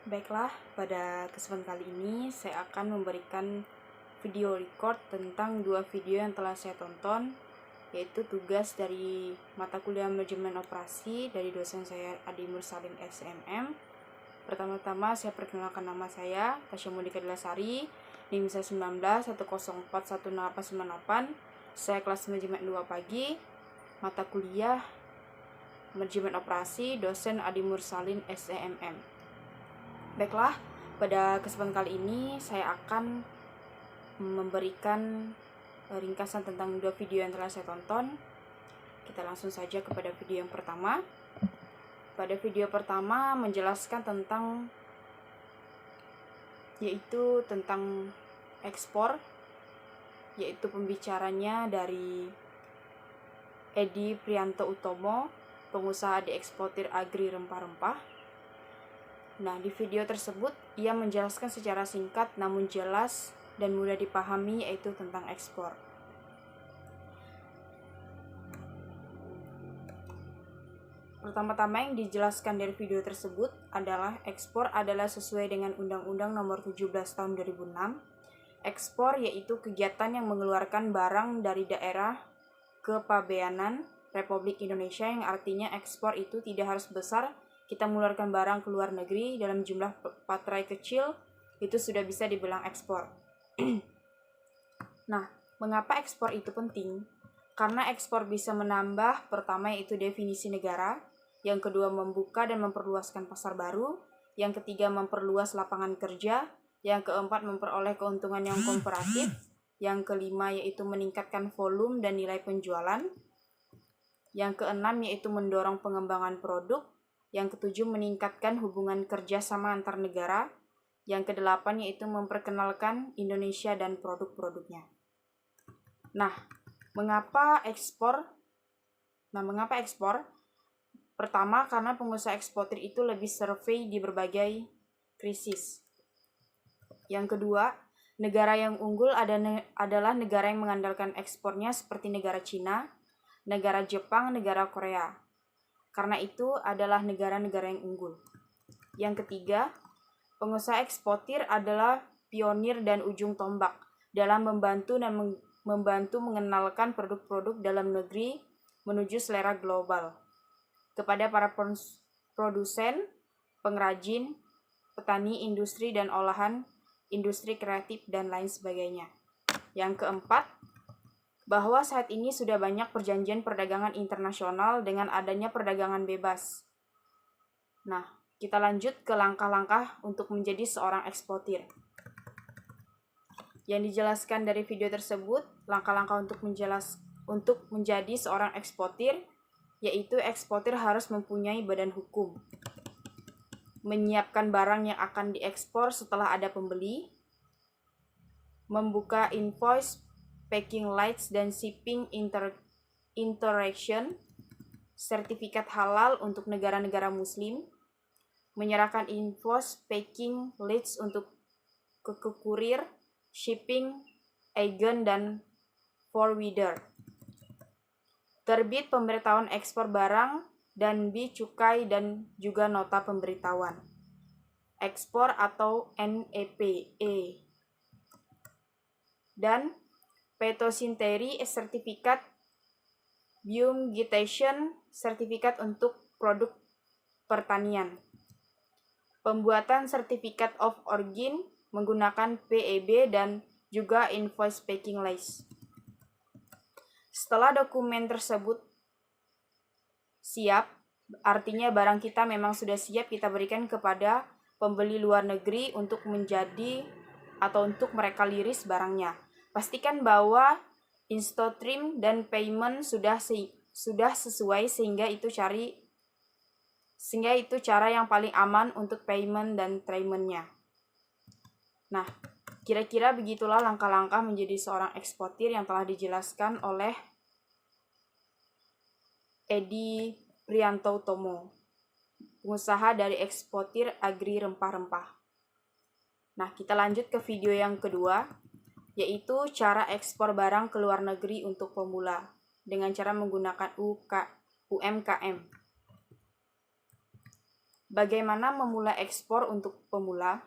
Baiklah, pada kesempatan kali ini saya akan memberikan video record tentang dua video yang telah saya tonton, yaitu tugas dari mata kuliah manajemen operasi dari dosen saya Adi Mursalin SMM. Pertama-tama saya perkenalkan nama saya, Tasya Monika Dilasari, NIM saya 19 1041898. Saya kelas manajemen 2 pagi, mata kuliah manajemen operasi, dosen Adi Mursalin SMM. Baiklah, pada kesempatan kali ini saya akan memberikan ringkasan tentang dua video yang telah saya tonton. Kita langsung saja kepada video yang pertama. Pada video pertama menjelaskan tentang ekspor, yaitu pembicaranya dari Edi Prianto Utomo, pengusaha di eksportir agri rempah-rempah. Nah, di video tersebut ia menjelaskan secara singkat namun jelas dan mudah dipahami, yaitu tentang ekspor. Pertama-tama yang dijelaskan dari video tersebut adalah ekspor adalah sesuai dengan Undang-Undang Nomor 17 Tahun 2006. Ekspor yaitu kegiatan yang mengeluarkan barang dari daerah ke pabeanan Republik Indonesia, yang artinya ekspor itu tidak harus besar. Kita mengeluarkan barang ke luar negeri dalam jumlah patrai kecil, itu sudah bisa dibilang ekspor. Nah, mengapa ekspor itu penting? Karena ekspor bisa menambah, pertama yaitu definisi negara, yang kedua membuka dan memperluaskan pasar baru, yang ketiga memperluas lapangan kerja, yang keempat memperoleh keuntungan yang komparatif, yang kelima yaitu meningkatkan volume dan nilai penjualan, yang keenam yaitu mendorong pengembangan produk, yang ketujuh meningkatkan hubungan kerjasama antar negara, yang kedelapan yaitu memperkenalkan Indonesia dan produk-produknya. Nah, mengapa ekspor? Pertama, karena pengusaha eksportir itu lebih survei di berbagai krisis. Yang kedua, negara yang unggul adalah negara yang mengandalkan ekspornya seperti negara Cina, negara Jepang, negara Korea. Karena itu adalah negara-negara yang unggul. Yang ketiga, pengusaha eksportir adalah pionir dan ujung tombak dalam membantu mengenalkan produk-produk dalam negeri menuju selera global kepada para produsen, pengrajin, petani, industri dan olahan, industri kreatif, dan lain sebagainya. Yang keempat, bahwa saat ini sudah banyak perjanjian perdagangan internasional dengan adanya perdagangan bebas. Nah, kita lanjut ke langkah-langkah untuk menjadi seorang eksportir. Yang dijelaskan dari video tersebut, langkah-langkah untuk menjadi seorang eksportir, yaitu eksportir harus mempunyai badan hukum, menyiapkan barang yang akan diekspor setelah ada pembeli, membuka invoice, packing lights dan shipping interaction, sertifikat halal untuk negara-negara muslim, menyerahkan invoice, packing lights untuk ke kurir, shipping agent dan forwarder, terbit pemberitahuan ekspor barang dan bea cukai dan juga nota pemberitahuan ekspor atau NEPE, dan phytosanitary sertifikat, biomedication sertifikat untuk produk pertanian, pembuatan sertifikat of origin menggunakan PEB dan juga invoice packing list. Setelah dokumen tersebut siap, artinya barang kita memang sudah siap, kita berikan kepada pembeli luar negeri untuk untuk mereka liris barangnya. Pastikan bahwa Instotrim dan payment sudah sesuai sehingga itu cara yang paling aman untuk payment dan treatment-nya. Nah, kira-kira begitulah langkah-langkah menjadi seorang eksportir yang telah dijelaskan oleh Edi Prianto Utomo, pengusaha dari eksportir agri rempah-rempah. Nah, kita lanjut ke video yang kedua, yaitu cara ekspor barang ke luar negeri untuk pemula dengan cara menggunakan UMKM. Bagaimana memulai ekspor untuk pemula?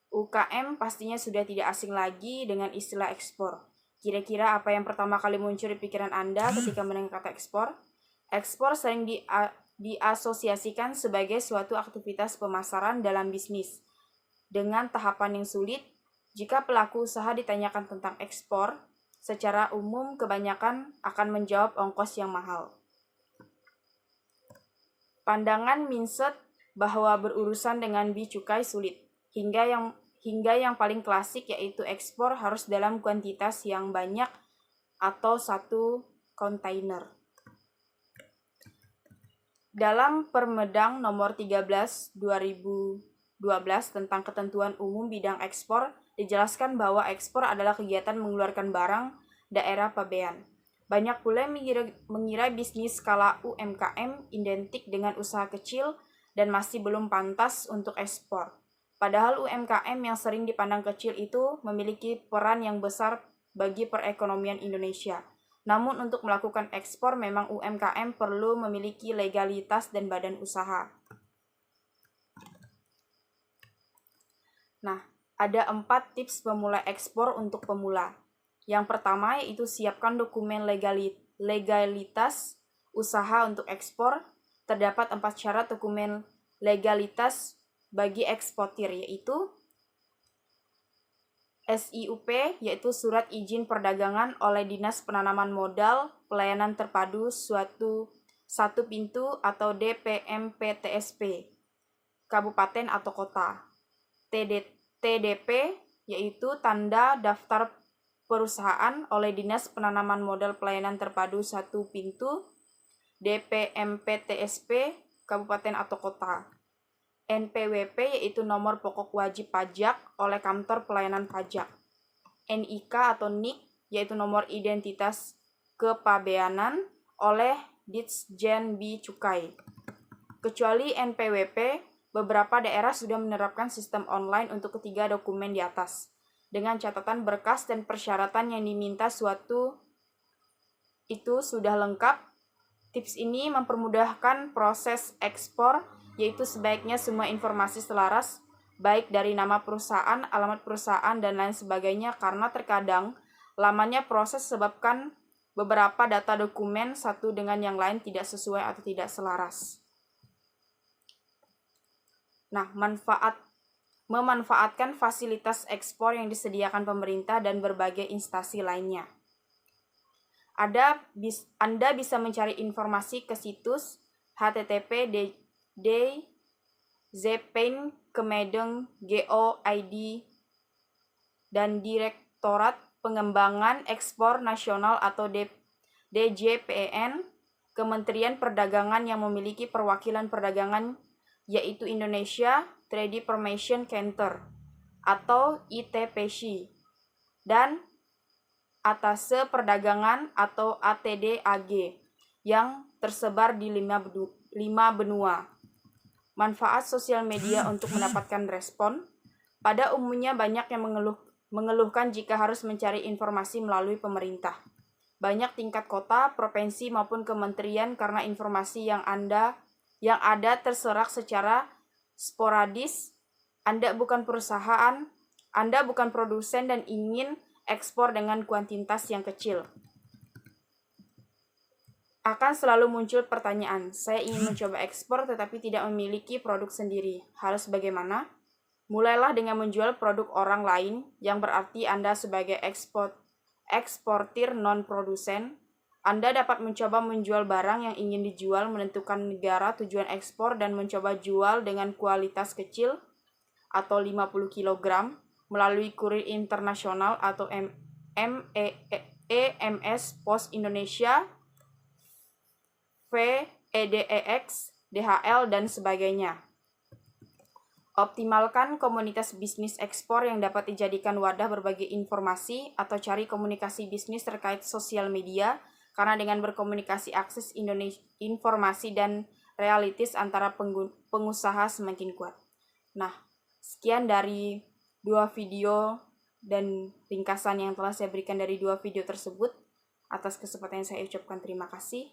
UKM pastinya sudah tidak asing lagi dengan istilah ekspor. Kira-kira apa yang pertama kali muncul di pikiran Anda ketika mendengar kata ekspor? Ekspor sering diasosiasikan sebagai suatu aktivitas pemasaran dalam bisnis. Dengan tahapan yang sulit, jika pelaku usaha ditanyakan tentang ekspor, secara umum kebanyakan akan menjawab ongkos yang mahal. Pandangan Mindset bahwa berurusan dengan bea cukai sulit, hingga yang paling klasik yaitu ekspor harus dalam kuantitas yang banyak atau satu kontainer. Dalam Permendang nomor 13 2012 tentang ketentuan umum bidang ekspor, dijelaskan bahwa ekspor adalah kegiatan mengeluarkan barang daerah pabean. Banyak pula yang mengira bisnis skala UMKM identik dengan usaha kecil dan masih belum pantas untuk ekspor. Padahal UMKM yang sering dipandang kecil itu memiliki peran yang besar bagi perekonomian Indonesia. Namun untuk melakukan ekspor memang UMKM perlu memiliki legalitas dan badan usaha. Nah, ada 4 tips memulai ekspor untuk pemula. Yang pertama yaitu siapkan dokumen legalitas usaha untuk ekspor. Terdapat 4 syarat dokumen legalitas bagi eksportir, yaitu SIUP, yaitu Surat Izin Perdagangan oleh Dinas Penanaman Modal Pelayanan Terpadu Satu Pintu atau DPMPTSP, Kabupaten atau Kota. TDP, yaitu Tanda Daftar Perusahaan oleh Dinas Penanaman Modal Pelayanan Terpadu Satu Pintu, DPMPTSP, Kabupaten atau Kota. NPWP, yaitu Nomor Pokok Wajib Pajak oleh Kantor Pelayanan Pajak. NIK atau NIK, yaitu Nomor Identitas Kepabeanan oleh Ditjen Bea Cukai. Kecuali NPWP, beberapa daerah sudah menerapkan sistem online untuk ketiga dokumen di atas, dengan catatan berkas dan persyaratan yang diminta suatu itu sudah lengkap. Tips ini mempermudahkan proses ekspor, yaitu sebaiknya semua informasi selaras, baik dari nama perusahaan, alamat perusahaan, dan lain sebagainya, karena terkadang lamanya proses sebabkan beberapa data dokumen satu dengan yang lain tidak sesuai atau tidak selaras. Nah, memanfaatkan fasilitas ekspor yang disediakan pemerintah dan berbagai instansi lainnya. Anda bisa mencari informasi ke situs http://djpen.kemedeng.go.id dan Direktorat Pengembangan Ekspor Nasional atau DJPEN, Kementerian Perdagangan yang memiliki perwakilan perdagangan yaitu Indonesia Trade Promotion Center atau ITPC dan Atase Perdagangan atau ATD-AG yang tersebar di 5 benua. Manfaat sosial media untuk mendapatkan respon. Pada umumnya banyak yang mengeluhkan jika harus mencari informasi melalui pemerintah, banyak tingkat kota, provinsi maupun kementerian, karena informasi yang ada terserak secara sporadis. Anda bukan perusahaan, Anda bukan produsen dan ingin ekspor dengan kuantitas yang kecil. Akan selalu muncul pertanyaan, saya ingin mencoba ekspor tetapi tidak memiliki produk sendiri. Harus bagaimana? Mulailah dengan menjual produk orang lain, yang berarti Anda sebagai eksportir non-produsen. Anda dapat mencoba menjual barang yang ingin dijual, menentukan negara tujuan ekspor, dan mencoba jual dengan kualitas kecil atau 50 kg melalui kurir internasional atau EMS, Pos Indonesia, FedEx, DHL, dan sebagainya. Optimalkan komunitas bisnis ekspor yang dapat dijadikan wadah berbagi informasi atau cari komunikasi bisnis terkait sosial media, karena dengan berkomunikasi akses informasi dan realitis antara pengusaha semakin kuat. Nah, sekian dari 2 video dan ringkasan yang telah saya berikan dari 2 video tersebut. Atas kesempatan yang saya ucapkan terima kasih.